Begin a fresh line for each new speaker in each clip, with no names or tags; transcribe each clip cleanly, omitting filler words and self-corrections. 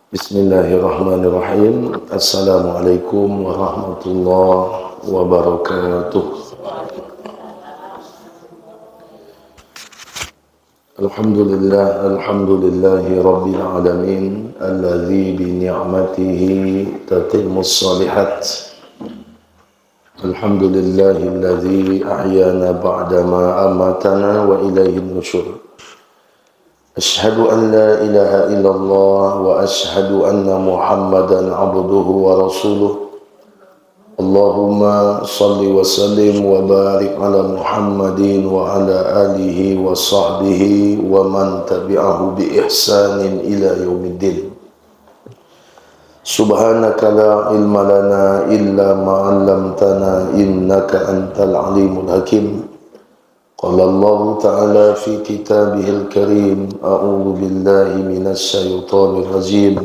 Bismillahirrahmanirrahim. Assalamualaikum warahmatullahi wabarakatuh. Alhamdulillahi rabbil alamin, alladzi bi ni'matihi tatimmus shalihat. Alhamdulillahi alladzi ahyana ba'da ma amatana wa ilaihin nusyur. Ashhadu an la ilaha illallah wa ashhadu anna Muhammadan abduhu wa rasuluh. Allahumma salli wa sallim wa barik ala Muhammadin wa ala alihi wa sahbihi wa man tabi'ahu bi ihsanin ila yaumiddin. Subhanaka la ilma lana illa ma 'allamtana innaka antal alimul hakim. Qala Allah Ta'ala fi kitabihil karim, a'udzu billahi minasy syaithanir rajim.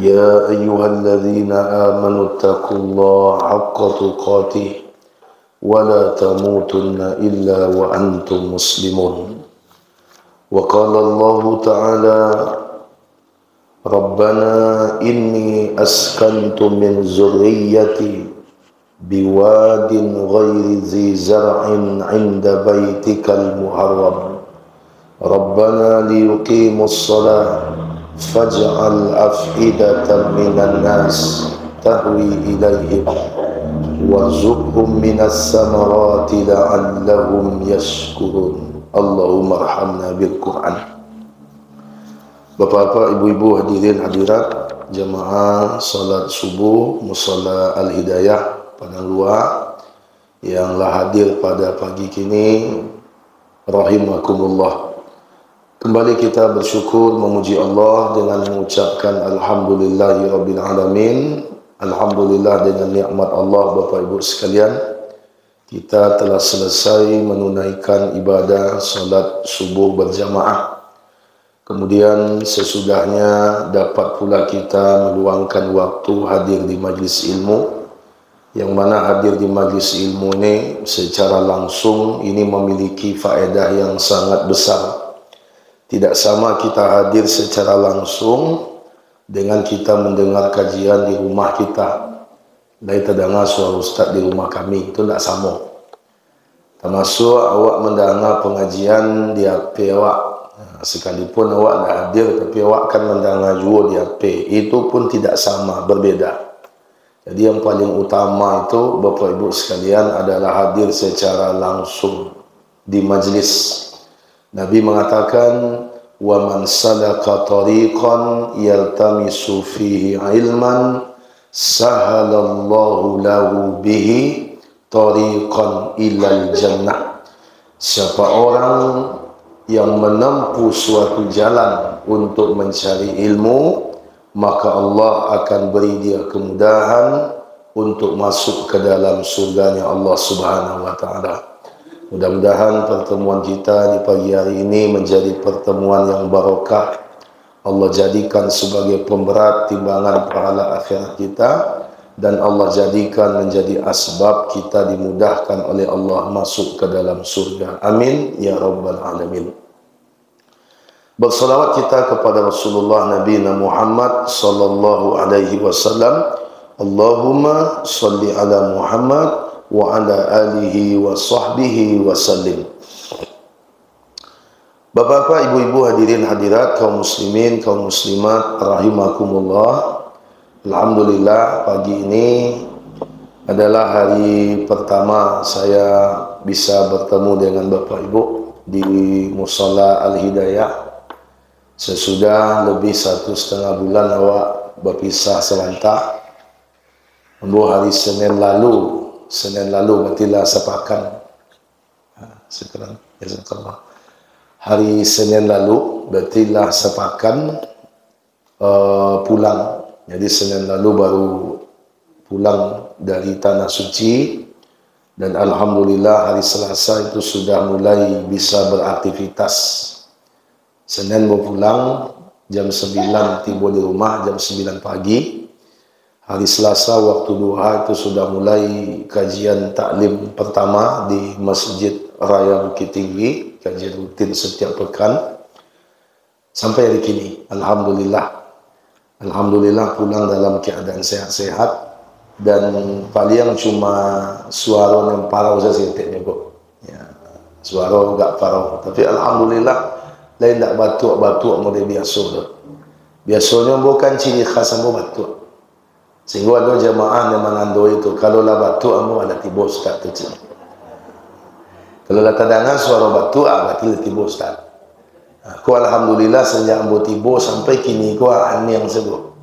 Ya ayyuhalladzina amanu taqullaha haqqa tuqatih wa la tamutunna illa wa antum muslimun. Wa qala Allah Ta'ala, Rabbana inni askantu min zurriyyati biwadin ghairi zi zar'in 'inda baitikal muharram. Rabbana liyuqimus shalah faj'al af'idatan minan nas tahwi ilaihim warzuqhum minas samarati la'allahum yashkurun. Allahumma arhamna bil Qur'an. Bapak-bapak, ibu-ibu, hadirin hadirat jamaah salat subuh Musalla Al-Hidayah Padang Luar yang hadir pada pagi kini, rahimakumullah. Kembali kita bersyukur memuji Allah dengan mengucapkan alhamdulillahi rabbil alamin. Alhamdulillah, dengan nikmat Allah Bapak Ibu sekalian, kita telah selesai menunaikan ibadah salat subuh berjamaah. Kemudian sesudahnya dapat pula kita meluangkan waktu hadir di majlis ilmu, yang mana hadir di majlis ilmu ini secara langsung ini memiliki faedah yang sangat besar. Tidak sama kita hadir secara langsung dengan kita mendengar kajian di rumah kita. Dari terdengar suara ustaz di rumah kami, itu tidak sama. Termasuk awak mendengar pengajian di HP awak. Sekalipun awak tidak hadir, tapi awak kan mendengar juga di HP. Itu pun tidak sama, berbeda. Jadi yang paling utama itu Bapak Ibu sekalian adalah hadir secara langsung di majlis. Nabi mengatakan, wa man salaka tariqan yaltamisu fihi ilman sahalallahu lahu bihi tariqan ilal jannah. Siapa orang yang menempuh suatu jalan untuk mencari ilmu, maka Allah akan beri dia kemudahan untuk masuk ke dalam surganya Allah Subhanahu wa Ta'ala. Mudah-mudahan pertemuan kita di pagi hari ini menjadi pertemuan yang barakah. Allah jadikan sebagai pemberat timbangan pahala akhirat kita, dan Allah jadikan menjadi asbab kita dimudahkan oleh Allah masuk ke dalam surga. Amin ya rabbal alamin. Bersalawat kita kepada Rasulullah Nabi Muhammad sallallahu alaihi wasallam. Allahumma salli ala Muhammad wa ala alihi wa sahbihi wasallim. Bapak-bapak, ibu-ibu, hadirin hadirat, kaum muslimin, kaum muslimat, rahimakumullah. Alhamdulillah, pagi ini adalah hari pertama saya bisa bertemu dengan Bapak Ibu di Musalla Al-Hidayah. Sesudah lebih 1,5 bulan awak berpisah serentak. Hari Senin lalu berartilah sepakan. Sekarang jazakallah. Hari Senin lalu berartilah sepakan pulang. Jadi Senin lalu baru pulang dari Tanah Suci, dan alhamdulillah hari Selasa itu sudah mulai bisa beraktivitas. Senin mau pulang jam 9, tiba di rumah jam 9 pagi. Hari Selasa waktu duha itu sudah mulai kajian taklim pertama di Masjid Raya Bukit Tinggi, kajian rutin setiap pekan. Sampai hari kini, alhamdulillah, Alhamdulillah pulang dalam keadaan sehat-sehat, dan paling cuma suara yang parau saja sinteknya kok. Ya, suara enggak parau, tapi alhamdulillah lain tak batuk-batuk model biasa tu. Biasanya bukan ciri khas ambo batuk. Sehingga ada jemaah yang mengandoi itu, kalau lah batuk ambo ada tibus tak tu. Kalau lah terdengar suara batuk, berarti lah tibus tak. Aku alhamdulillah sejak ambo tibo sampai kini aku ani yang sebut.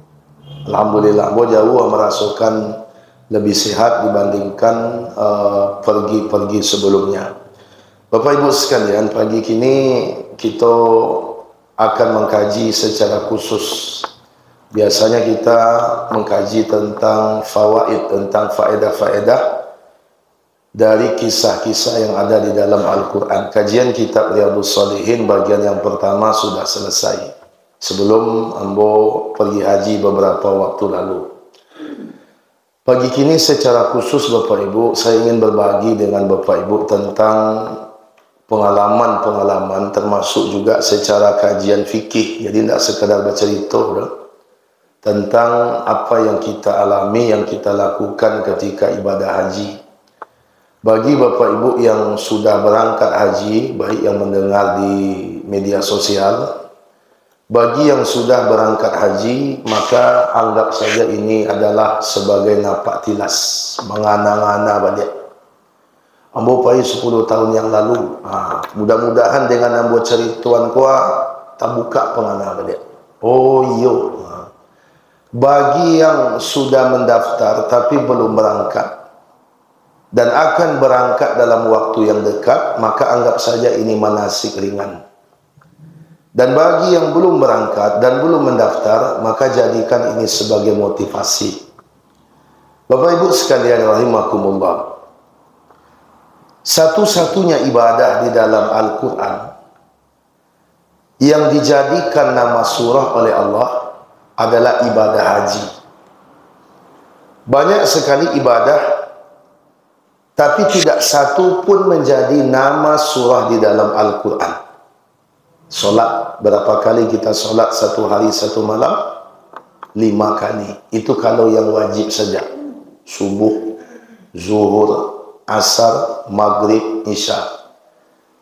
Alhamdulillah ambo jauh merasakan lebih sehat dibandingkan pergi-pergi sebelumnya. Bapak Ibu sekalian, pagi kini kita akan mengkaji secara khusus. Biasanya kita mengkaji tentang fawaid, tentang faedah-faedah dari kisah-kisah yang ada di dalam Al-Quran. Kajian kitab Riyadhus Shalihin bagian yang pertama sudah selesai sebelum ambo pergi haji beberapa waktu lalu. Pagi kini secara khusus Bapak Ibu, saya ingin berbagi dengan Bapak Ibu tentang pengalaman-pengalaman, termasuk juga secara kajian fikih. Jadi tidak sekadar bercerita tentang apa yang kita alami, yang kita lakukan ketika ibadah haji. Bagi Bapak Ibu yang sudah berangkat haji, baik yang mendengar di media sosial, bagi yang sudah berangkat haji, maka anggap saja ini adalah sebagai napak tilas, mengana-ngana balik. Ambo pai 10 tahun yang lalu, mudah-mudahan dengan ambo cerituan kuah tak buka pengana balik. Oh iyo, bagi yang sudah mendaftar tapi belum berangkat dan akan berangkat dalam waktu yang dekat, maka anggap saja ini manasik ringan. Dan bagi yang belum berangkat dan belum mendaftar, maka jadikan ini sebagai motivasi. Bapak Ibu sekalian rahimakumullah, satu-satunya ibadah di dalam Al-Quran yang dijadikan nama surah oleh Allah adalah ibadah haji. Banyak sekali ibadah, tapi tidak satu pun menjadi nama surah di dalam Al-Quran. Solat, berapa kali kita solat satu hari satu malam? 5 kali. Itu kalau yang wajib saja. Subuh, zuhur, asar, maghrib, isya.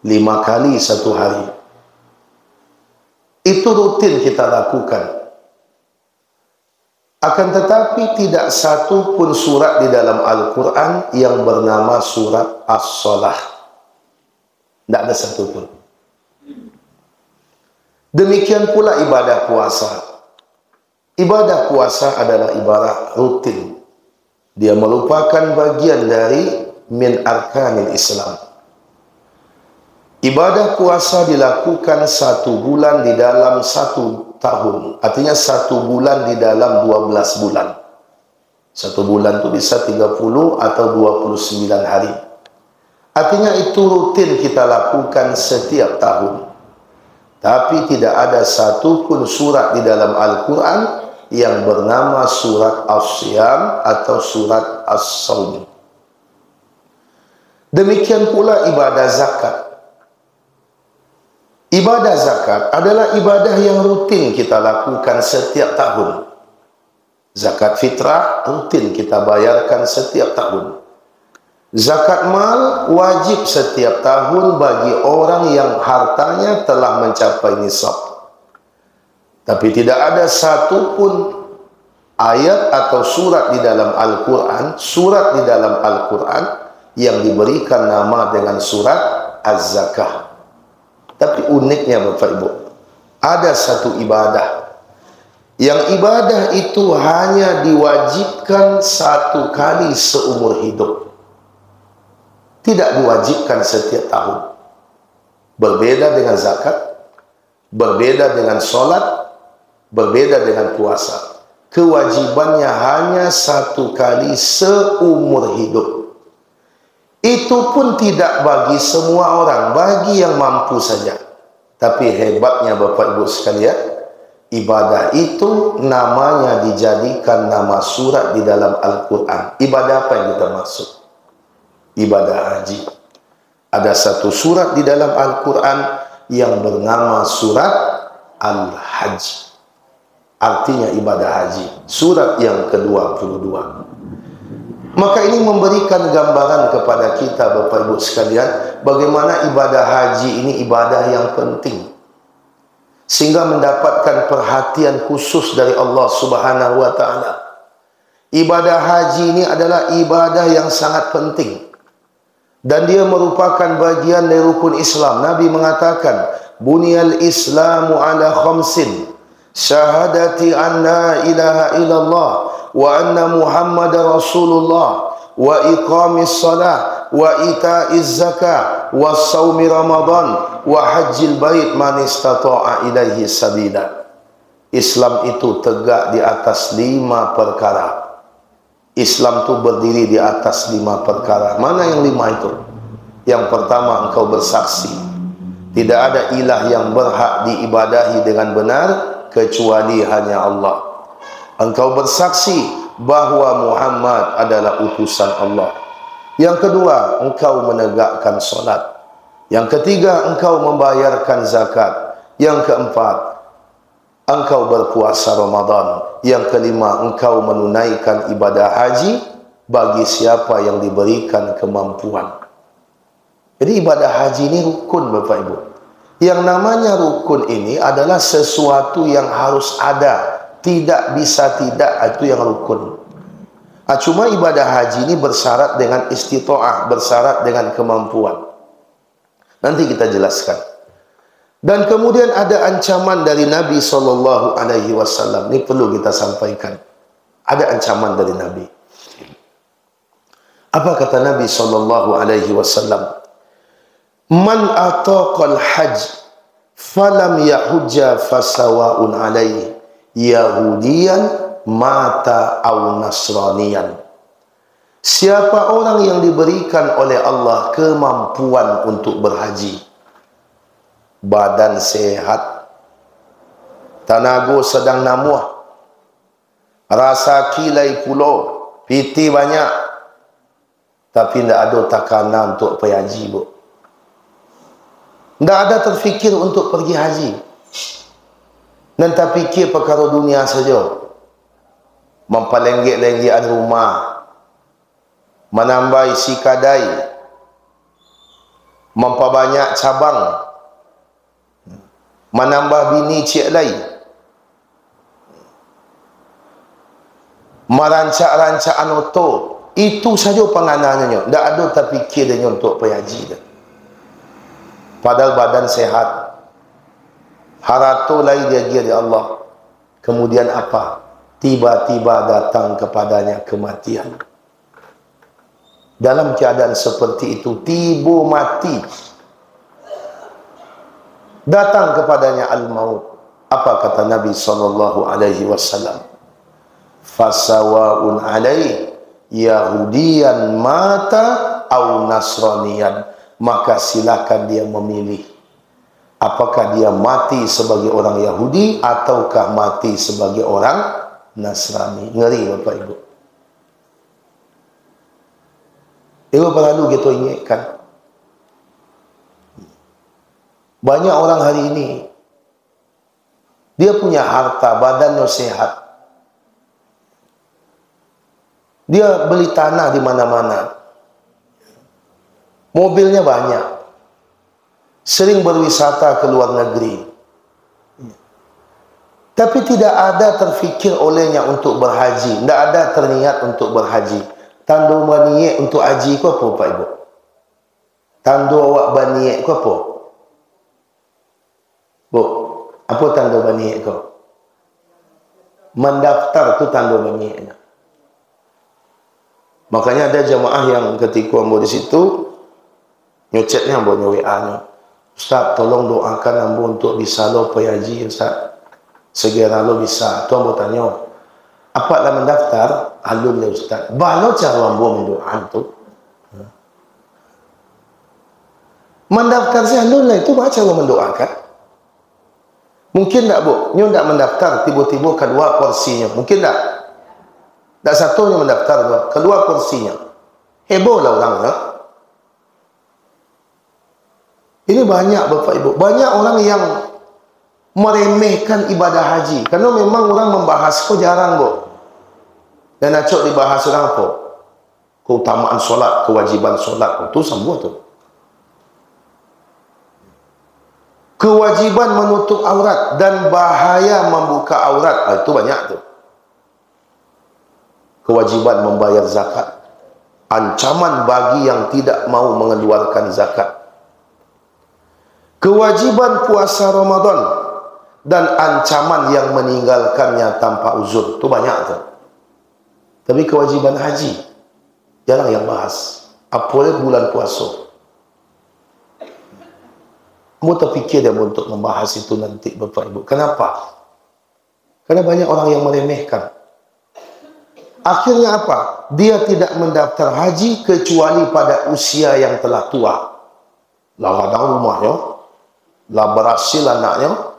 5 kali satu hari. Itu rutin kita lakukan. Akan tetapi tidak satu pun surat di dalam Al-Quran yang bernama surat As-Salah. Tidak ada satu pun. Demikian pula ibadah puasa. Ibadah puasa adalah ibadah rutin. Dia merupakan bagian dari min arkanil Islam. Ibadah puasa dilakukan 1 bulan di dalam 1 tahun. Artinya 1 bulan di dalam 12 bulan. 1 bulan itu bisa 30 atau 29 hari. Artinya itu rutin kita lakukan setiap tahun. Tapi tidak ada satu pun surat di dalam Al-Quran yang bernama surat As-Siyam atau surat As-Sawm. Demikian pula ibadah zakat. Ibadah zakat adalah ibadah yang rutin kita lakukan setiap tahun. Zakat fitrah rutin kita bayarkan setiap tahun. Zakat mal wajib setiap tahun bagi orang yang hartanya telah mencapai nisab. Tapi tidak ada satu pun ayat atau surat di dalam Al-Quran, yang diberikan nama dengan surat Az-Zakah. Tapi uniknya Bapak Ibu, ada satu ibadah yang ibadah itu hanya diwajibkan 1 kali seumur hidup. Tidak diwajibkan setiap tahun. Berbeda dengan zakat, berbeda dengan sholat, berbeda dengan puasa. Kewajibannya hanya 1 kali seumur hidup. Itu pun tidak bagi semua orang, bagi yang mampu saja. Tapi hebatnya Bapak Ibu sekalian, ibadah itu namanya dijadikan nama surat di dalam Al-Quran. Ibadah apa yang kita maksud? Ibadah haji. Ada satu surat di dalam Al-Quran yang bernama surat Al-Hajj. artinya ibadah haji. Surat yang ke-22. Maka ini memberikan gambaran kepada kita Bapak Ibu sekalian, bagaimana ibadah haji ini ibadah yang penting, sehingga mendapatkan perhatian khusus dari Allah Subhanahu wa ta'ala. Ibadah haji ini adalah ibadah yang sangat penting, dan dia merupakan bagian dari rukun Islam. Nabi mengatakan, Bunyal Islamu ala khamsin, syahadati an la ilaha illallah wa anna Muhammadar Rasulullah wa iqamis salah wa ita'iz zakah wa saumi Ramadan wa hajjil bait man istata'a ilaihi sabila. Islam itu tegak di atas 5 perkara. Islam itu berdiri di atas 5 perkara. Mana yang 5 itu? Yang pertama, engkau bersaksi tidak ada ilah yang berhak diibadahi dengan benar kecuali hanya Allah. Engkau bersaksi bahawa Muhammad adalah utusan Allah. Yang kedua, engkau menegakkan solat. Yang ketiga, engkau membayarkan zakat. Yang keempat, engkau berpuasa Ramadan. Yang kelima, engkau menunaikan ibadah haji bagi siapa yang diberikan kemampuan. Jadi ibadah haji ini rukun Bapak Ibu. Yang namanya rukun ini adalah sesuatu yang harus ada, tidak bisa tidak, itu yang rukun. Cuma ibadah haji ini bersyarat dengan istita'ah, bersyarat dengan kemampuan. Nanti kita jelaskan. Dan kemudian ada ancaman dari Nabi SAW. Ini perlu kita sampaikan. Ada ancaman dari Nabi. Apa kata Nabi SAW? Man ataqal hajj falam yahujja fasawa'un alaihi yahudiyan mata aw nasraniyan. Siapa orang yang diberikan oleh Allah kemampuan untuk berhaji, badan sehat, tanago sedang namuh, rasa kilai pulau, piti banyak, tapi tidak ada takanan untuk pergi haji, bu. Tidak ada terfikir untuk pergi haji, dan tak fikir perkara dunia saja, memperlenggek-lenggekan rumah, menambah isi kadai, memperbanyak cabang, menambah bini cik lain, merancak-rancak auto. Itu saja penganannya. Tak ada terfikir dia untuk pergi haji. Padahal badan sehat, harato lain dia dari Allah. Kemudian apa? Tiba-tiba datang kepadanya kematian. Dalam keadaan seperti itu, tiba mati, datang kepadanya al-maut. Apa kata Nabi SAW? Fasawa'un alaih yahudiyan mata au nasraniyan. Maka silakan dia memilih, apakah dia mati sebagai orang Yahudi ataukah mati sebagai orang Nasrani. Ngeri Bapak Ibu. Ibu perlu kita ingatkan, banyak orang hari ini dia punya harta, badannya sehat, dia beli tanah di mana-mana, mobilnya banyak, sering berwisata ke luar negeri, tapi tidak ada terfikir olehnya untuk berhaji, tidak ada terniat untuk berhaji. Tanda berniat untuk haji ku apa Pak Ibu? Tanda awak berniat ku apa? Bu, apa tanda berniat ku? Mendaftar tu tanda berniatnya. Makanya ada jemaah yang ketika ambo di situ, nyucetnya ambo WA-nya, Ustaz tolong doakan ambo untuk bisa lo pergi haji Ustaz, segera lo bisa. Tu ambo tanya, apa lah mendaftar? Alun le Ustaz. Balo cara ambo mendoa tu. Mendaftar sih alun lah, itu baca lo mendoakan. Mungkin tak bu, nyo tak mendaftar tiba-tiba kedua porsinya. Mungkin tak. Tak satunya mendaftar, kedua porsinya. Heboh lah orang ya. Ini banyak Bapak Ibu, banyak orang yang meremehkan ibadah haji. Karena memang orang membahas kok jarang kok. Dan acok dibahas orang apa? Keutamaan solat, kewajiban solat. Itu semua tu. Kewajiban menutup aurat dan bahaya membuka aurat. Itu banyak tu. Kewajiban membayar zakat. Ancaman bagi yang tidak mau mengeluarkan zakat. Kewajiban puasa Ramadan dan ancaman yang meninggalkannya tanpa uzur. Itu banyak tu. Tapi kewajiban haji jarang yang bahas. Apalagi bulan puasa. Kamu terfikir dia untuk membahas itu nanti, Bapak Ibu. Kenapa? Karena banyak orang yang meremehkan. Akhirnya apa? Dia tidak mendaftar haji kecuali pada usia yang telah tua. Lah ada rumahnya, lah berhasil anaknya,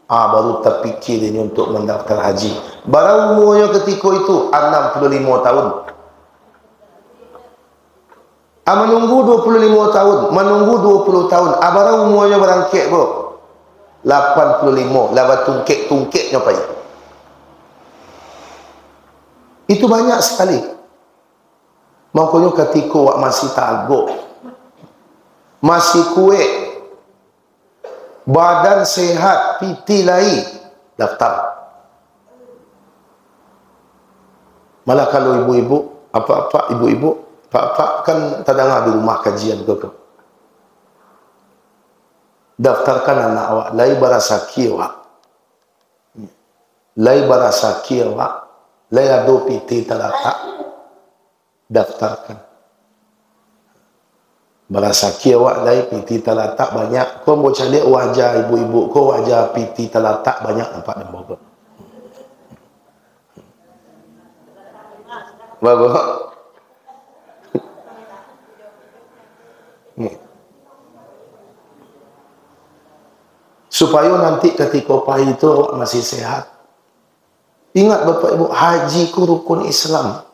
baru terfikir ini untuk mendaftar haji. Baru umurnya ketika itu 65 tahun. Menunggu 25 tahun, menunggu 20 tahun. Baru umurnya berangkit bro. 85, laba tungkek-tungkeknya payah. Itu banyak sekali. Makanya ketika wak masih taguk, masih kuat, badan sehat, piti lai, daftar. Malah kalau ibu-ibu, apa-apa ibu-ibu, pak-pak kan terdengar di rumah kajian ke. Daftarkan anak awak, lai barasaki awak. Lai barasaki awak, lai ado piti talatak. Daftarkan. Barasaki awak, lai piti talatak banyak. Kau mau cari wajah ibu-ibu, kau wajah piti talatak banyak nampak dan bawa. Bawa. Supaya nanti ketika pagi itu awak masih sehat. Ingat Bapak Ibu, haji ku rukun Islam.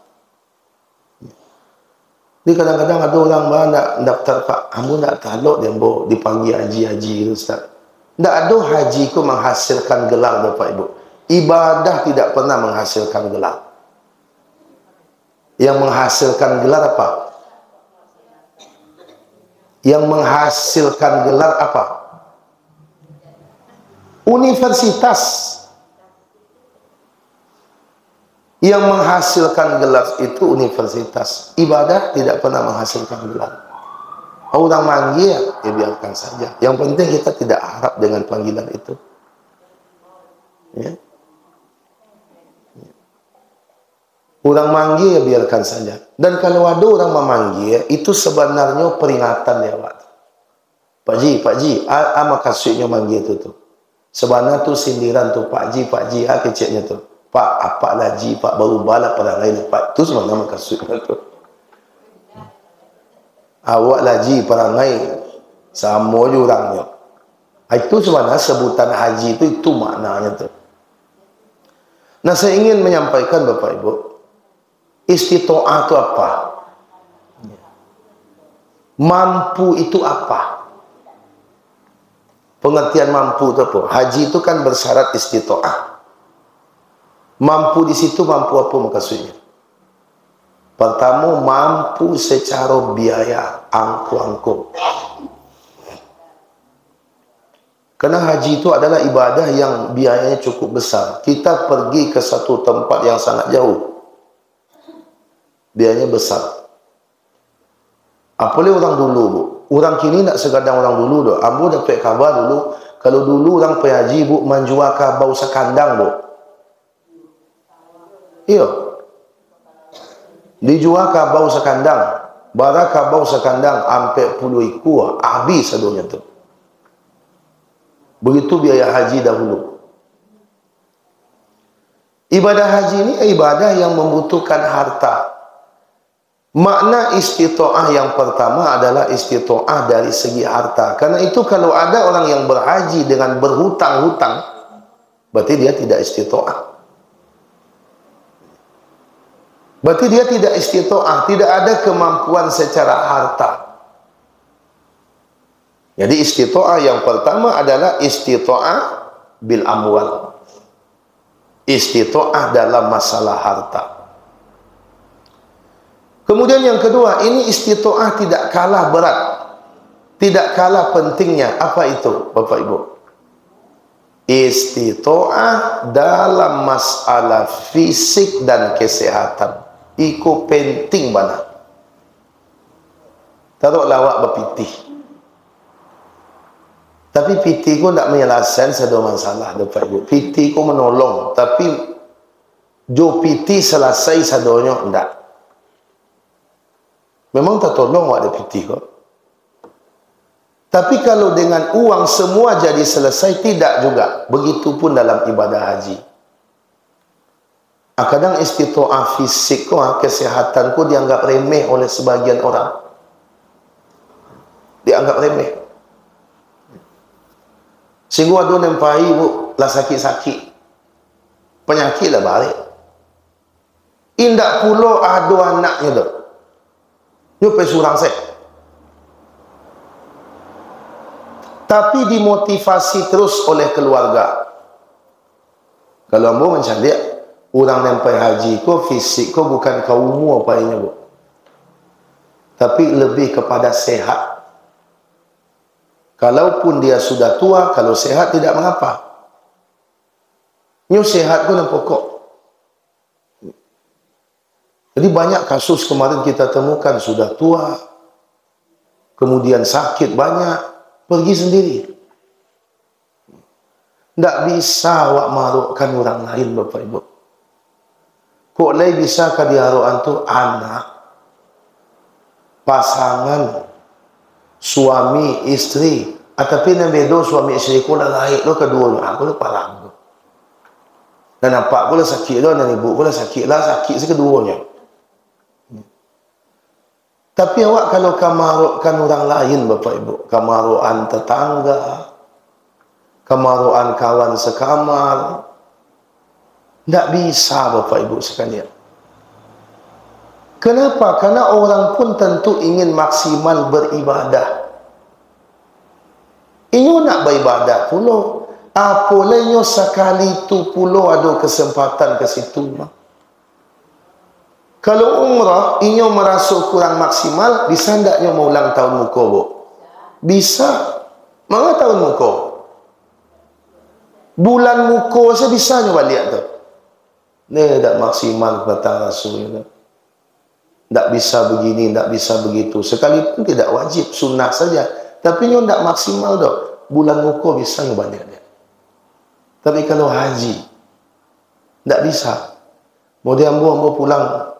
Jadi kadang-kadang ada orang nak daftar Pak, kamu nak taluk dia mau dipanggil haji-haji Ustaz. Tak ada haji ku menghasilkan gelar Bapak Ibu. Ibadah tidak pernah menghasilkan gelar. Yang menghasilkan gelar apa? Yang menghasilkan gelar apa? Universitas. Yang menghasilkan gelar itu universitas. Ibadah tidak pernah menghasilkan gelar. Orang manggil, ya biarkan saja. Yang penting kita tidak harap dengan panggilan itu. Ya. Orang manggil, ya biarkan saja. Dan kalau ada orang memanggil, itu sebenarnya peringatan ya Pak. Pak Ji, maksudnya manggil itu tuh. Sebenarnya tu sindiran tu Pak Ji, kecilnya tu. Pak, apa lagi Pak baru balap pada lain Pak. Itu sebenarnya maksudnya tu. Awak lagi perangai sama je orangnya. Itu sebenarnya sebutan haji itu maknanya tu. Nah, saya ingin menyampaikan Bapak Ibu, istitoah itu apa? Mampu itu apa? Pengertian mampu itu apa? Haji itu kan bersyarat istitoah. Mampu di situ mampu apa maksudnya? Pertama, mampu secara biaya, angku-angku. Karena haji itu adalah ibadah yang biayanya cukup besar. Kita pergi ke satu tempat yang sangat jauh, biayanya besar. Apalagi orang dulu, Bu. Orang kini nak sekadang orang dulu dah. Ambo dapat kabar dulu, kalau dulu orang pergi haji, Bu, menjual kabau sekandang, Bu. Iya. Dijual kabau sekandang. Bara kabau sekandang sampai 10 ekor, habis sadonya tu. Begitu biaya haji dahulu. Ibadah haji ini ibadah yang membutuhkan harta. Makna istitoah yang pertama adalah istitoah dari segi harta. Karena itu kalau ada orang yang berhaji dengan berhutang-hutang, berarti dia tidak istitoah. Berarti dia tidak istitoah, tidak ada kemampuan secara harta. Jadi istitoah yang pertama adalah istitoah bil amwal. Istita'ah dalam masalah harta. Kemudian yang kedua, ini istita'ah tidak kalah berat, tidak kalah pentingnya. Apa itu, Bapak Ibu? Istita'ah dalam masalah fisik dan kesehatan. Iku penting banget. Taruh lawak berpitih. Tapi pitih ku tak menyelesaikan satu masalah, Bapak Ibu. Pitih ku menolong, tapi jo pitih selesai sadonya enggak. Memang tak tolong wak ada pitih kok. Tapi kalau dengan uang semua jadi selesai, tidak juga. Begitupun dalam ibadah haji. Kadang istita'ah fisik ku, kesehatan ku dianggap remeh oleh sebagian orang. Dianggap remeh. Sehingga ada nempai bu lah sakit-sakit, penyakit lah balik. Indak pulau ada anaknya tu, nyupai surang saya. Tapi dimotivasi terus oleh keluarga. Kalau ambo macam dia, orang nempai haji ko fisik ko bukan kaumu apa ini bu, tapi lebih kepada sehat. Kalaupun dia sudah tua, kalau sehat tidak mengapa. Nyu sehat pun yang pokok. Jadi banyak kasus kemarin kita temukan sudah tua, kemudian sakit banyak, pergi sendiri. Tidak bisa awak marukkan orang lain, Bapak Ibu. Kok lain bisa kadiharuan tu anak, pasangan, suami, istri, tapi yang bedo suami istri ku lah lain lo kedua aku lo parang dan nampak ku lah sakit lo dan ibu ku lah sakit sekeduanya. Tapi awak kalau kamarukan orang lain, Bapak Ibu, kamaruan tetangga, kamaruan kawan sekamar, tidak bisa, Bapak Ibu sekalian. Kenapa? Karena orang pun tentu ingin maksimal beribadah. Inyo nak beribadah pulo. Apolehnya sekali tu pulo ada kesempatan ke situ. Kalau umrah, inyo merasa kurang maksimal, bisa ndaknya mau ulang tahun muka, Bu? Bisa. Mana tahun muka? Bulan muka saya bisa nyo balik tu. Ni tak maksimal kata Rasulullah. Tak bisa begini, tak bisa begitu. Sekalipun tidak wajib, sunnah saja. Tapi nyo tak maksimal dah. Bulan muka bisa nyo balik dia. Tapi kalau haji, tak bisa. Kemudian ambo pulang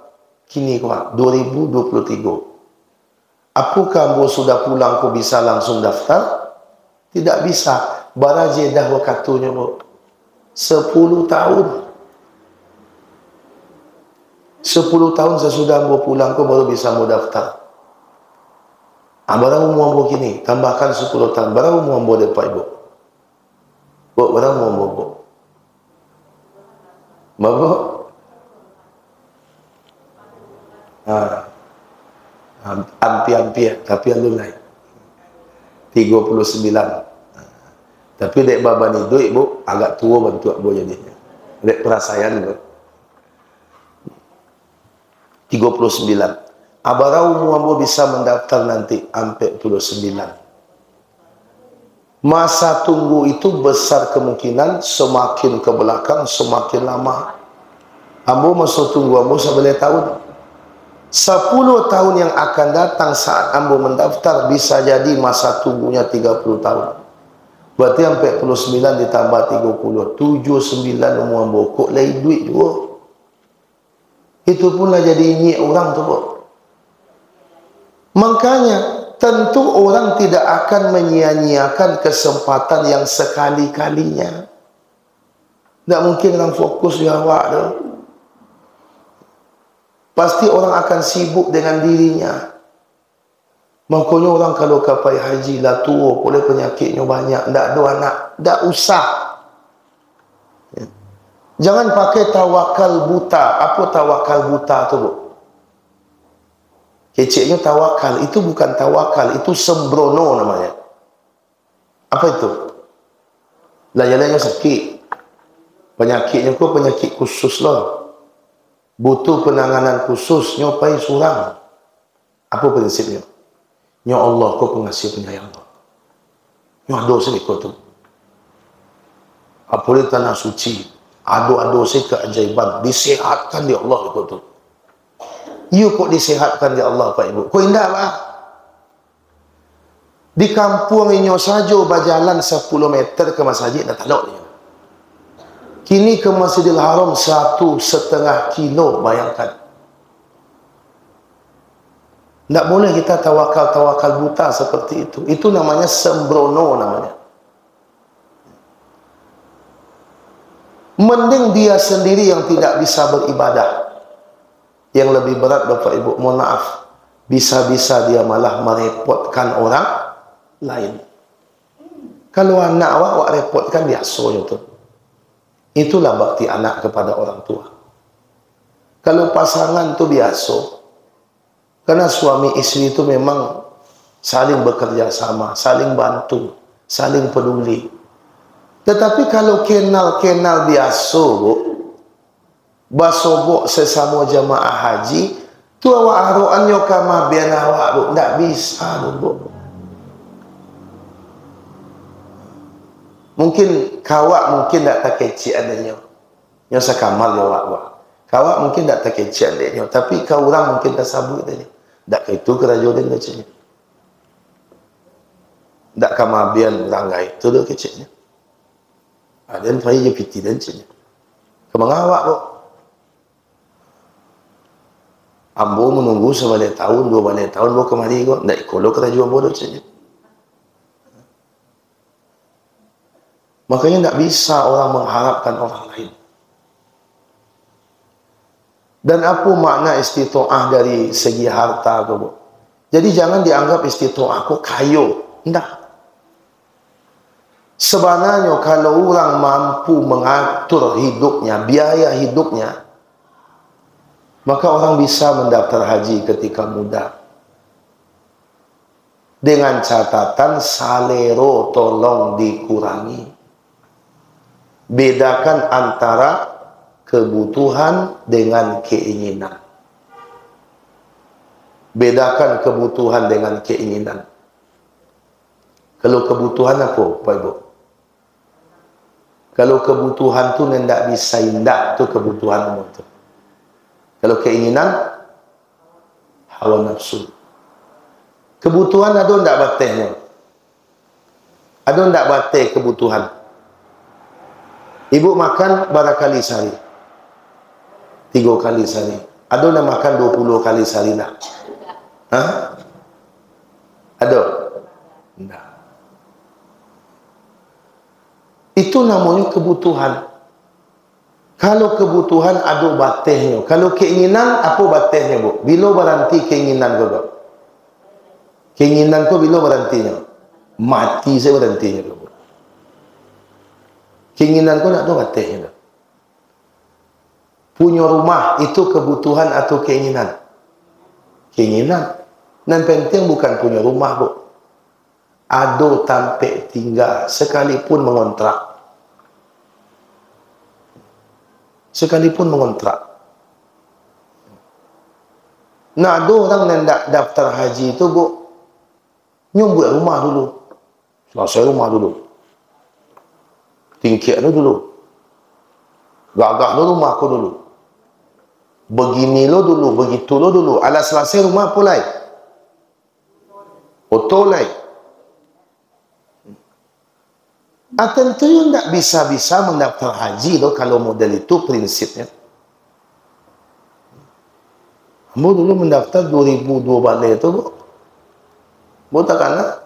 kini kuat 2023. Apakah ambo sudah pulang ko bisa langsung daftar? Tidak bisa. Baraje dah wakatunya bu. 10 tahun. 10 tahun sesudah ambo pulang ko baru bisa ambo daftar. Barang umur ambo kini tambahkan 10 tahun. Barang umur ambo depan ibu. Bu, barang umur ambo bu. Mabuk. Ampi-ampi tapi alun lain 39. Tapi dek baba ni duit bu agak tua bantu bu jadinya. Dek perasaan bu 39. Abarau muambo bisa mendaftar nanti sampai 49. Masa tunggu itu besar kemungkinan semakin ke belakang semakin lama. Ambo masa tunggu ambo sebelah tahun. 10 tahun yang akan datang saat ambo mendaftar bisa jadi masa tunggunya 30 tahun. Berarti 49 ditambah 30, 79 umur ambo. Kok lain duit juga. Itu pun lah jadi nyik orang tu. Makanya tentu orang tidak akan menyia-nyiakan kesempatan yang sekali-kalinya. Tak mungkin orang fokus di awak tu. Pasti orang akan sibuk dengan dirinya. Makanya orang kalau kapai haji lah tua, boleh penyakitnya banyak, tak ada anak, tak usah. Jangan pakai tawakal buta. Apa tawakal buta tu bu? Keciknya tawakal. Itu bukan tawakal. Itu sembrono namanya. Apa itu? Lah jalannya sakit. Penyakitnya kau penyakit khusus lah. Butuh penanganan khusus, nyopai surang. Apa prinsipnya? Ya Allah, kau pengasih penyayang. Ya dosa kau tu. Apalagi tanah suci. Ado-ado si keajaiban. Disehatkan di Allah kau tu. You kok disehatkan di Allah Pak Ibu. Kau indah lah. Di kampung ini saja berjalan 10 meter ke masjid dah tak ada dia. Kini ke Masjidil Haram 1,5 kilo, bayangkan. Tak boleh kita tawakal buta seperti itu. Itu namanya sembrono namanya. Mending dia sendiri yang tidak bisa beribadah. Yang lebih berat Bapak Ibu, mohon maaf. Bisa-bisa dia malah merepotkan orang lain. Kalau anak awak repotkan biasanya tu. Itulah bakti anak kepada orang tua. Kalau pasangan tu biasa. Karena suami istri itu memang saling bekerja sama, saling bantu, saling peduli. Tetapi kalau kenal-kenal biasa, basobok sesama jamaah haji, tu awak haruannya kama bian awak, tak bisa bu. Mungkin kawak mungkin tak tak kecil adanya. Yang sekamal ya awak. Kawak mungkin tak tak kecil adanya. Tapi kau orang mungkin tak sabut adanya. Tak itu kerajaan kecilnya. Tak kamabian ranggai. Itu dah kecilnya. Ada yang terakhir je piti dan kecilnya. Kemang awak bu. Ambo menunggu sebalik tahun, 2 balik tahun, bu kemari kok. Tak ikut lo kerajaan bodoh kecilnya. Makanya tak bisa orang mengharapkan orang lain. Dan apa makna istitoah dari segi harta tu? Jadi jangan dianggap istitoah aku kayo. Tak. Sebenarnya kalau orang mampu mengatur hidupnya, biaya hidupnya, maka orang bisa mendaftar haji ketika muda. Dengan catatan salero tolong dikurangi. Bedakan antara kebutuhan dengan keinginan. Bedakan kebutuhan dengan keinginan. Kalau kebutuhan apa, Pak Ibu? Kalau kebutuhan tu tidak bisa indah, tu kebutuhan itu. Kalau keinginan, hawa nafsu. Kebutuhan ada tidak batihnya? Ada tidak batih kebutuhan? Ibu makan barakali sehari. 3 kali sehari. Ada nak makan 20 kali sehari nak? Hah? Ada? Tidak. Itu namanya kebutuhan. Kalau kebutuhan ada batihnya. Kalau keinginan apa batihnya bu? Bila berhenti keinginan kau? Keinginan kau bila berhentinya? Mati saya berhentinya bu. Keinginan kau nak tahu batihnya. Punya rumah itu kebutuhan atau keinginan? Keinginan. Dan penting bukan punya rumah bu. Ada tampak tinggal sekalipun mengontrak. Sekalipun mengontrak. Nah, ada orang yang nak daftar haji itu bu, nyumbut rumah dulu. Selesai rumah dulu. Tingkir dulu. Gagah lo rumah aku dulu. Begini lo dulu, begitu lo dulu. Alas selesai rumah pulai. Otolai. Tentu yang tak bisa-bisa mendaftar haji lo kalau model itu prinsipnya. Kamu dulu mendaftar 2002 balik itu, bu takkanlah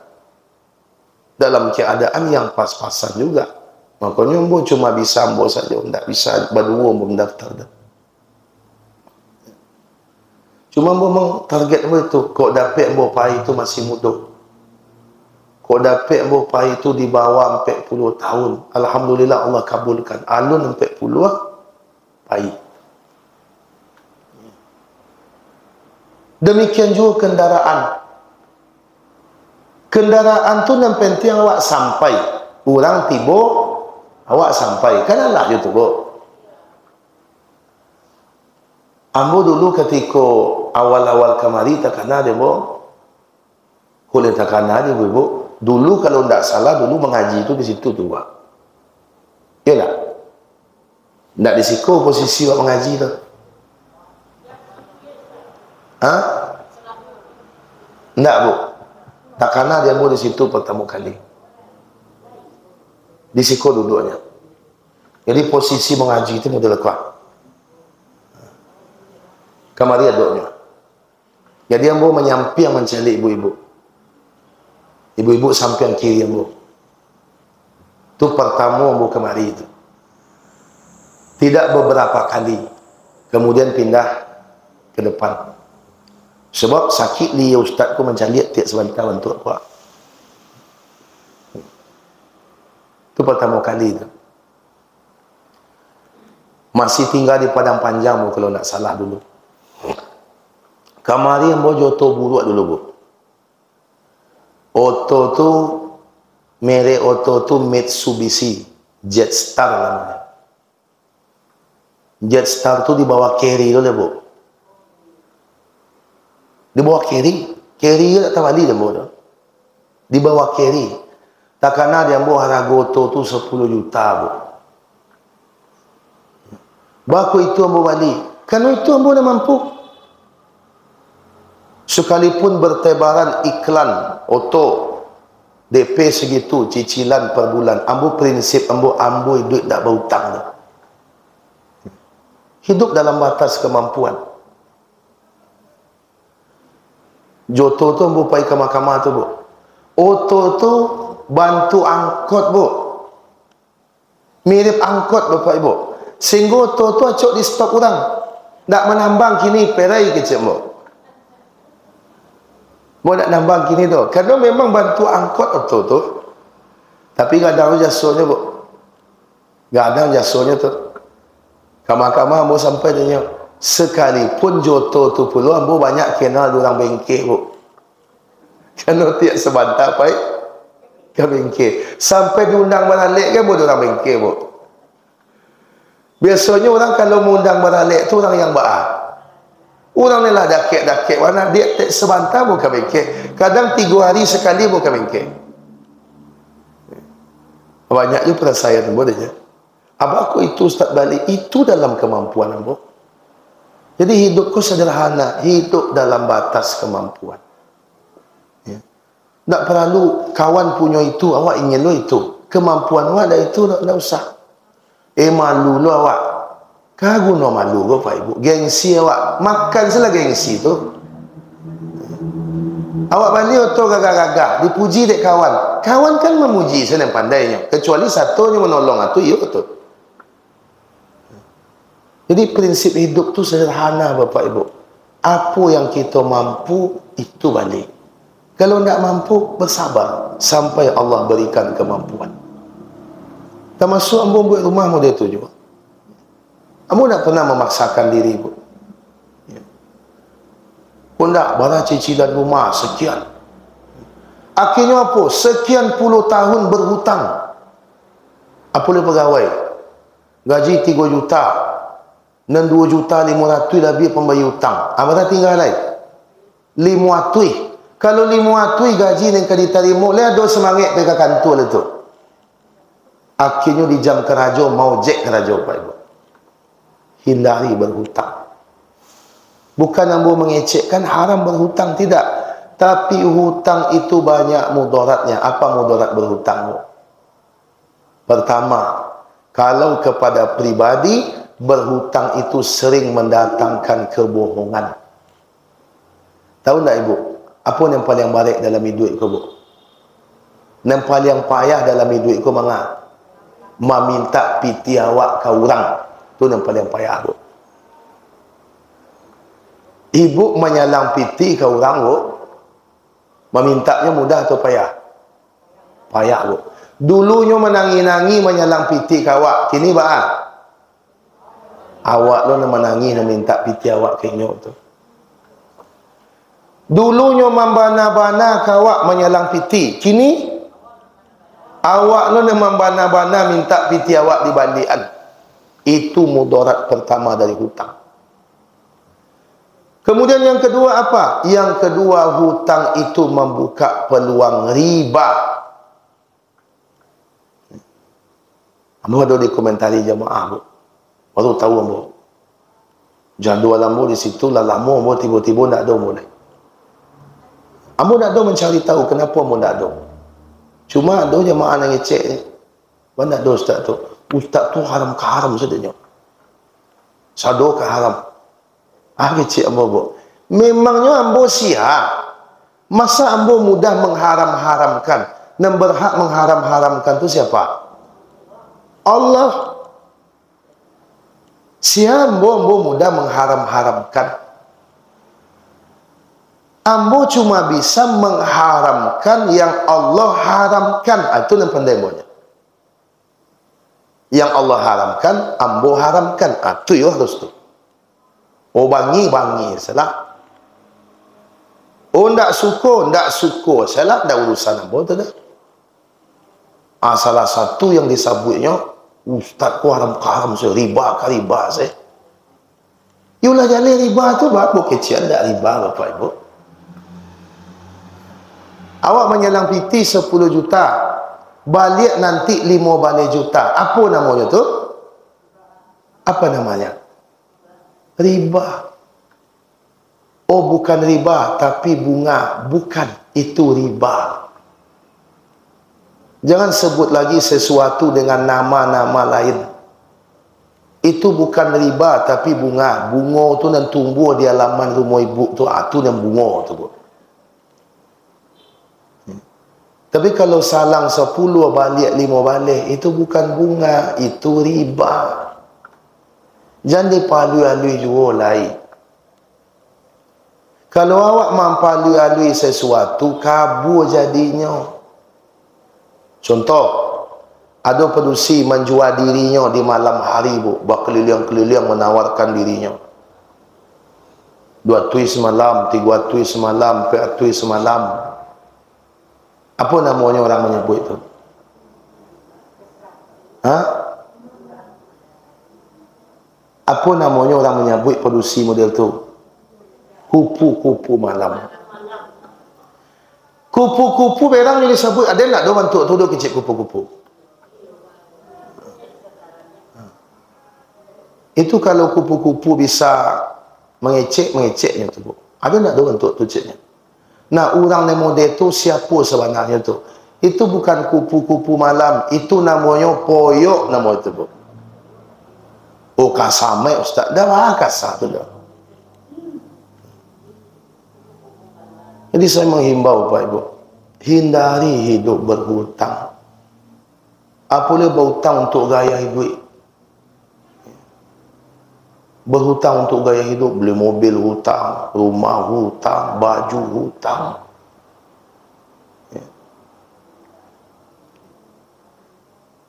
dalam keadaan yang pas-pasan juga. Makanya bu cuma bisa bu saja, tak bisa berdua bu mendaftar dah. Cuma bu target bu itu, kok dapat bu pai itu masih muda. Kau dapat berpai itu di bawah 40 tahun. Alhamdulillah Allah kabulkan. Alun 40 pai. Demikian juga kendaraan. Kendaraan tu yang penting awak sampai. Orang tiba Awak sampai, kan Allah je tu, bu. Ambo dulu ketika awal-awal kemari tak kena dia, bu. Boleh tak kena dia, bu. Dulu kalau tidak salah, dulu mengaji itu di situ tu, bu. Ya tak? Tidak di situ posisi awak mengaji tu. Ha? Tidak, bu. Tak kena dia, bu, di situ pertama kali. Di situ duduknya. Jadi posisi mengaji itu model kuat. Kamari aduknya. Jadi ambo menyampiang mencari ibu-ibu. Ibu-ibu sampiang kiri ambo. Itu pertama ambo kemari itu. Tidak beberapa kali. Kemudian pindah ke depan. Sebab sakit dia ustazku mencari tiap sebentar untuk apa. Itu pertama kali itu. Masih tinggal di Padang Panjang bu, kalau nak salah dulu. Kamari ambo joto buruk dulu, bu. Oto tu, merek oto tu Mitsubishi Jetstar namanya. Jetstar tu di bawah carry dulu, bu. Di bawah carry tak tahu balik dia, bu. Di bawah carry. Tak kena dia ambo harga oto tu 10 juta, bu. Baku itu ambo balik. Kerana itu ambo dah mampu. Sekalipun bertebaran iklan oto DP segitu, cicilan per bulan, ambo prinsip ambo duit tak berhutang dah. Hidup dalam batas kemampuan. Joto tu ambo pergi ke mahkamah tu, bu. Oto tu bantu angkot, bu. Mirip angkot, bapak ibu. Sehingga oto tu acok di stok orang. Tak menambang kini perai kecil, bu. Mau nak nambang kini tu. Kerana memang bantu angkot oto tu. Tapi tak ada jasanya, bu. Tak ada jasanya tu. Kamar-kamar ambo sampai tanya. Sekalipun joto tu pula, ambo banyak kenal orang bengkel, bu. Kerana tiap sebentar pai ke bengkel. Sampai diundang baralik kan, bu, orang bengkel, bu. Biasanya orang kalau mengundang baralik tu orang yang baik. Orang ni lah dakik-dakik mana dia tak sebentar buka bengkel. Kadang 3 hari sekali buka bengkel. Banyak juga perasaan ambo dia. Apa aku itu ustaz balik itu dalam kemampuan ambo. Jadi hidupku sederhana, hidup dalam batas kemampuan. Ya. Tak perlu kawan punya itu, awak ingin lo itu. Kemampuan awak dah itu tak usah. Malu lo awak. Kaguna malu bapak ibu. Gengsi awak. Makan salah gengsi tu. Awak balik oto gagah-gagah. Dipuji dek kawan. Kawan kan memuji saya yang pandainya. Kecuali satunya menolong atau iya tu. Jadi prinsip hidup tu sederhana bapak ibu. Apa yang kita mampu itu balik. Kalau tidak mampu bersabar sampai Allah berikan kemampuan. Termasuk ambo buat rumah model tu juga. Ambo tak pernah memaksakan diri, bu. Ya. Pun tak, barang cicilan rumah sekian. Akhirnya apa? Sekian puluh tahun berhutang. Apa boleh pegawai? Gaji 3 juta. Dan 2 juta 500 lebih pembayar hutang. Apa tak tinggal lain? 500. Kalau 500 gaji yang kena diterima, lihat ada semangat mereka kantor itu. Akhirnya di jam keraja, mau jek keraja, Pak Ibu. Hindari berhutang. Bukan ambo mengecekkan haram berhutang, tidak. Tapi hutang itu banyak mudaratnya. Apa mudarat berhutang? Pertama, kalau kepada pribadi, berhutang itu sering mendatangkan kebohongan. Tahu tak ibu? Apa yang paling baik dalam hidup kau, bu? Yang paling payah dalam hidup kau mana? Meminta piti awak ke orang. Itu yang paling payah, bu. Ibu menyalang piti ke orang, bu. Memintanya mudah atau payah? Payah, bu. Dulunya menangi-nangi menyalang piti ke awak. Kini bah. Awak lo nak menangi nak minta piti awak ke nyok tu. Dulunya membana-bana ke awak menyalang piti. Kini Awak lu memang bana-bana minta piti awak dibalikan. Itu mudarat pertama dari hutang. Kemudian yang kedua apa? Yang kedua, hutang itu membuka peluang riba. Ambo ada di komentari jamaah, bu. Baru tahu ambo. Jadual ambo di situ lah lama ambo tiba-tiba tak ada mulai. Ambo tak ada mencari tahu kenapa ambo tak ada. Cuma ada jemaah yang ngecek ni. Mana ada ustaz tu? Ustaz tu haram ke haram saja. Sado ke haram. Ngecek ambo, bu. Memangnya ambo siap. Masa ambo mudah mengharam-haramkan. Dan berhak mengharam-haramkan tu siapa? Allah. Siapa ambo mudah mengharam-haramkan? Ambo cuma bisa mengharamkan yang Allah haramkan. Itu yang pandai ambonya. Yang Allah haramkan, ambo haramkan. Itu ya harus tu. Oh bangi salah. Oh ndak suko salah, ndak urusan ambo tu dah. Salah satu yang disebutnya, ustaz ku haram saya, riba saya. Yulah jale riba tu bapak kecil ndak riba bapak ibu. Awak menyelang piti 10 juta, balik nanti 5 balik juta. Apa namanya tu? Apa namanya? Riba. Oh bukan riba, tapi bunga. Bukan, itu riba. Jangan sebut lagi sesuatu dengan nama-nama lain. Itu bukan riba, tapi bunga. Bunga tu yang tumbuh di halaman rumah ibu tu, itu yang bunga tu, bu. Tapi kalau salang 10 balik 5 balik, itu bukan bunga, itu riba. Jangan dipalui-alui juga lain. Kalau awak mampalui-alui sesuatu, kabur jadinya. Contoh, ada pedusi menjual dirinya di malam hari, bu, berkeliling-keliling menawarkan dirinya. 2 tui semalam, 3 tui semalam, 4 tui semalam. Apa namanya orang menyebut itu? Apa namanya orang menyebut produksi model tu? Kupu-kupu malam. Kupu-kupu berang yang disebut, ada tak dia bentuk tu dia kecil kupu-kupu? Itu kalau kupu-kupu bisa mengeceknya tu, bu. Ada tak dia bentuk tu ceknya? Nah, orang yang model tu siapa sebenarnya tu? Itu bukan kupu-kupu malam, itu namanya poyok nama itu, bu. Oh, kasamai ustaz. Dah kasar tu dah. Jadi saya menghimbau Pak Ibu, hindari hidup berhutang. Apa boleh berhutang untuk gaya hidup? Berhutang untuk gaya hidup, beli mobil hutang, rumah hutang, baju hutang.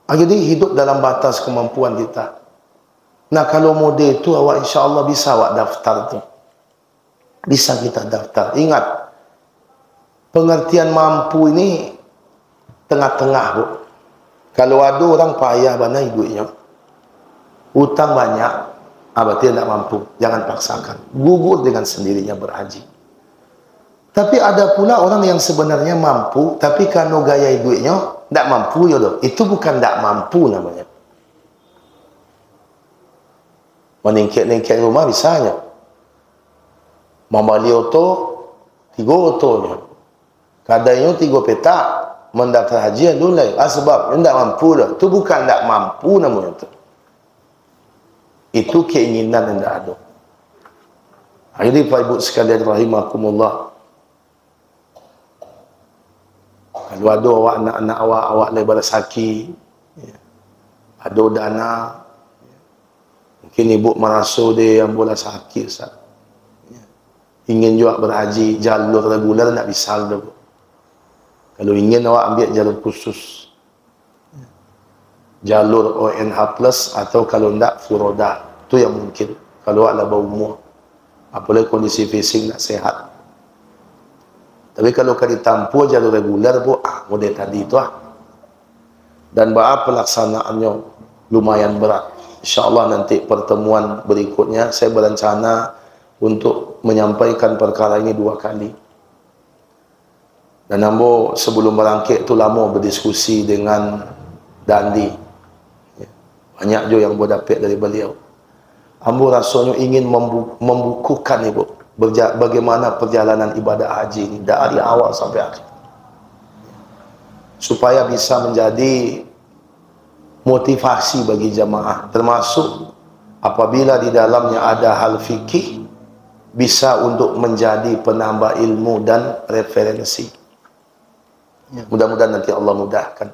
Jadi hidup dalam batas kemampuan kita. Nah, kalau model itu awak insya-Allah bisa awak daftar tu. Bisa kita daftar. Ingat, pengertian mampu ini tengah-tengah, bu. Kalau ada orang payah mana hidupnya, hutang banyak, berarti tidak mampu. Jangan paksakan. Gugur dengan sendirinya berhaji. Tapi ada pula orang yang sebenarnya mampu, tapi karena gaya hidupnya tidak mampu, ya doh. Itu bukan tidak mampu namanya. Meningkat-ningkat rumah bisanya. Membeli oto, 3 otonya. Kadangnya 3 petak. Mendaftar haji dulu lain. Sebab tidak mampu dah. Itu bukan tidak mampu namanya tu. Itu keinginan yang tidak ada. Jadi Pak Ibu sekalian rahimakumullah, kalau ada awak anak-anak awak lebar sakit, ada dana, mungkin ibu merasa dia yang bola sakit, ingin juga berhaji jalur regular, tak bisa dah. Kalau ingin awak ambil jalur khusus, jalur ONH plus, atau kalau tidak furoda, itu yang mungkin kalau awak lebih umur, apalagi kondisi fisik nak sehat. Tapi kalau kau ditampu jalur regular, bu, model tadi itu dan pelaksanaannya lumayan berat. InsyaAllah nanti pertemuan berikutnya saya berencana untuk menyampaikan perkara ini 2 kali. Dan ambo sebelum merangkik tu lama berdiskusi dengan Dandi. Banyak jo yang berdapat dari beliau. Ambo rasanya ingin membukukan ibu bagaimana perjalanan ibadah haji ini dari awal sampai akhir, supaya bisa menjadi motivasi bagi jamaah, termasuk apabila di dalamnya ada hal fikih, bisa untuk menjadi penambah ilmu dan referensi. Mudah-mudahan nanti Allah mudahkan.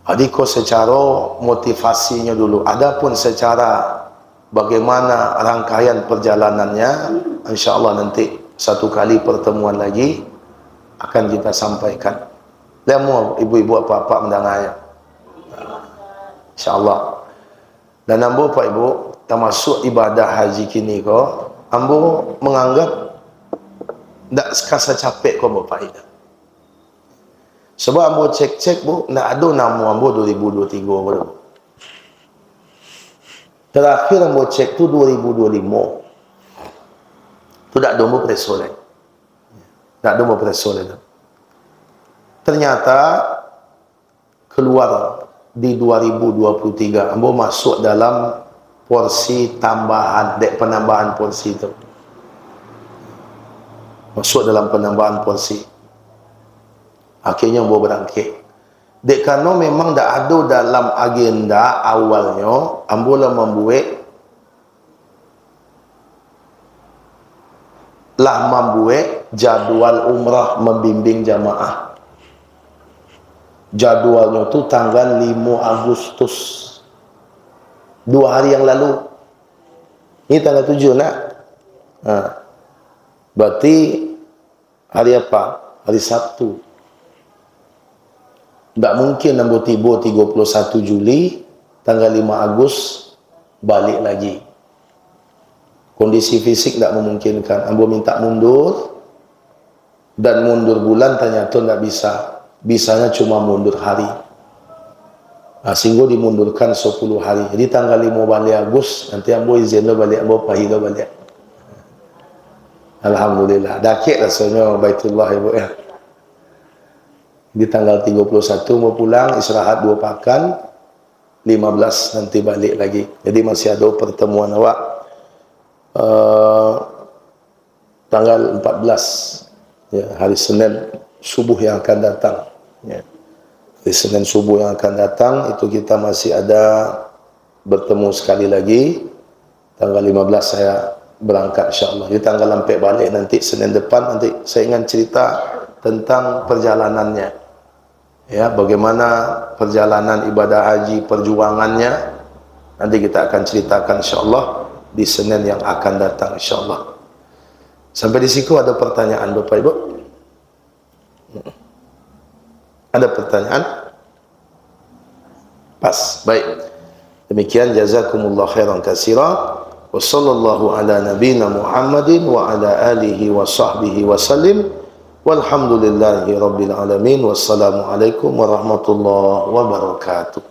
Adiko secara motivasinya dulu, adapun secara bagaimana rangkaian perjalanannya, insya-Allah nanti satu kali pertemuan lagi akan kita sampaikan. Lemu ibu-ibu apa-apa mendengarnya, insya-Allah. Dan ambo Pak Ibu, termasuk ibadah haji kini ko, ambo menganggap tak sekasa capek ko Bapak Ida. Sebab ambo cek-cek bu, tak ada nama ambo 2023 baru. Terakhir ambo cek tu 2025. Tu tak ada ambo preso lagi. Tak ada ambo preso lagi. Ternyata keluar di 2023 ambo masuk dalam porsi tambahan, penambahan porsi itu. Masuk dalam penambahan porsi. Akhirnya ambo berangkit. Dek karena memang tak ada dalam agenda awalnya, ambo lah membuat jadual umrah membimbing jamaah. Jadualnya tu tanggal 5 Agustus, 2 hari yang lalu. Ini tanggal 7 nak. Berarti hari apa? Hari Sabtu. Tak mungkin ambo tiba 31 Juli, tanggal 5 Agustus balik lagi. Kondisi fisik tak memungkinkan. Ambo minta mundur, dan mundur bulan ternyata tak bisa. Bisanya cuma mundur hari. Sehingga dimundurkan 10 hari. Jadi tanggal 5 balik Agustus, nanti ambo izin lo balik, ambo pahit lo balik. Alhamdulillah. Dakik rasanya Baitullah ibu ya. Di tanggal 31 mau pulang, istirahat 2 pekan, 15 nanti balik lagi. Jadi masih ada pertemuan awak tanggal 14 ya, hari Senin subuh yang akan datang ya. Hari Senin subuh yang akan datang itu kita masih ada bertemu sekali lagi. Tanggal 15 saya berangkat insyaAllah. Di tanggal sampai balik nanti Senin depan, nanti saya ingin cerita tentang perjalanannya ya, bagaimana perjalanan ibadah haji, perjuangannya nanti kita akan ceritakan insyaAllah di Senin yang akan datang insyaAllah. Sampai di situ ada pertanyaan Bapak Ibu? Ada pertanyaan? Pas, baik. Demikian, jazakumullah khairan katsira. Wa sallallahu ala nabiyina Muhammadin wa ala alihi wa sahbihi wa sallim. Walhamdulillahi rabbil alamin. Wassalamualaikum warahmatullahi wabarakatuh.